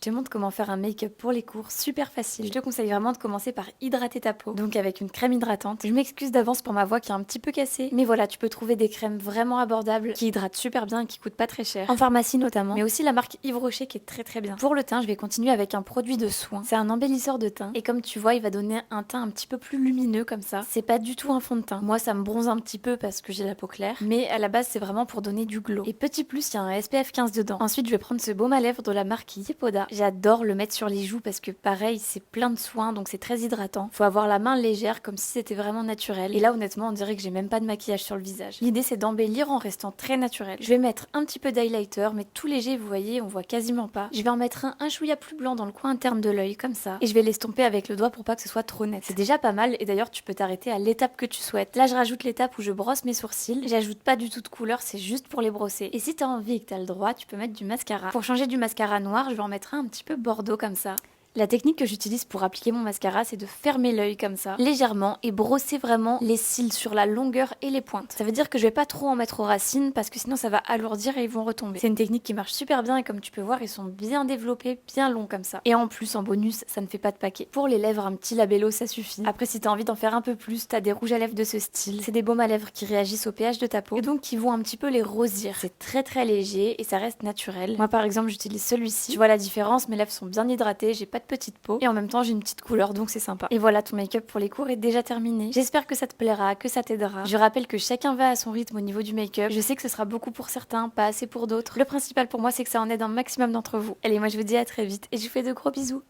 te montre comment faire un make-up pour les cours super facile. Je te conseille vraiment de commencer par hydrater ta peau, donc avec une crème hydratante. Je m'excuse d'avance pour ma voix qui est un petit peu cassée, mais voilà, tu peux trouver des crèmes vraiment abordables, qui hydratent super bien et qui coûtent pas très cher, en pharmacie notamment, mais aussi la marque Yves Rocher qui est très bien. Pour le teint, je vais continuer avec un produit de soin. C'est un embellisseur de teint, et comme tu vois, il va donner un teint un petit peu plus lumineux comme ça. C'est pas du tout un fond de teint. Moi, ça me bronze un petit peu parce que j'ai la peau claire, mais à la base, c'est vraiment pour donner du glow. Et petit plus, il y a un SPF 15 dedans. Ensuite, je vais prendre ce baume à lèvres de la marque Yepoda. J'adore le mettre sur les joues parce que pareil, c'est plein de soins, donc c'est très hydratant. Faut avoir la main légère comme si c'était vraiment naturel. Et là, honnêtement, on dirait que j'ai même pas de maquillage sur le visage. L'idée, c'est d'embellir en restant très naturel. Je vais mettre un petit peu d'highlighter, mais tout léger, vous voyez, on voit quasiment pas. Je vais en mettre un chouïa plus blanc dans le coin interne de l'œil, comme ça. Et je vais l'estomper avec le doigt pour pas que ce soit trop net. C'est déjà pas mal, et d'ailleurs, tu peux t'arrêter à l'étape que tu souhaites. Là, je rajoute l'étape où je brosse mes sourcils. J'ajoute pas du tout de couleur, c'est juste pour les brosser. Et si t'as envie et que t'as le droit, tu peux mettre du mascara. Pour changer du mascara noir, je vais en mettre un petit peu bordeaux comme ça. La technique que j'utilise pour appliquer mon mascara, c'est de fermer l'œil comme ça, légèrement, et brosser vraiment les cils sur la longueur et les pointes. Ça veut dire que je vais pas trop en mettre aux racines parce que sinon ça va alourdir et ils vont retomber. C'est une technique qui marche super bien et comme tu peux voir, ils sont bien développés, bien longs comme ça. Et en plus, en bonus, ça ne fait pas de paquet. Pour les lèvres, un petit labello, ça suffit. Après, si t'as envie d'en faire un peu plus, t'as des rouges à lèvres de ce style. C'est des baumes à lèvres qui réagissent au pH de ta peau et donc qui vont un petit peu les rosir. C'est très léger et ça reste naturel. Moi, par exemple, j'utilise celui-ci. Tu vois la différence, mes lèvres sont bien hydratées, j'ai pas de petite peau et en même temps j'ai une petite couleur donc c'est sympa. Et voilà, ton make-up pour les cours est déjà terminé. J'espère que ça te plaira, que ça t'aidera. Je rappelle que chacun va à son rythme au niveau du make-up. Je sais que ce sera beaucoup pour certains, pas assez pour d'autres. Le principal pour moi c'est que ça en aide un maximum d'entre vous. Allez, moi je vous dis à très vite et je vous fais de gros bisous.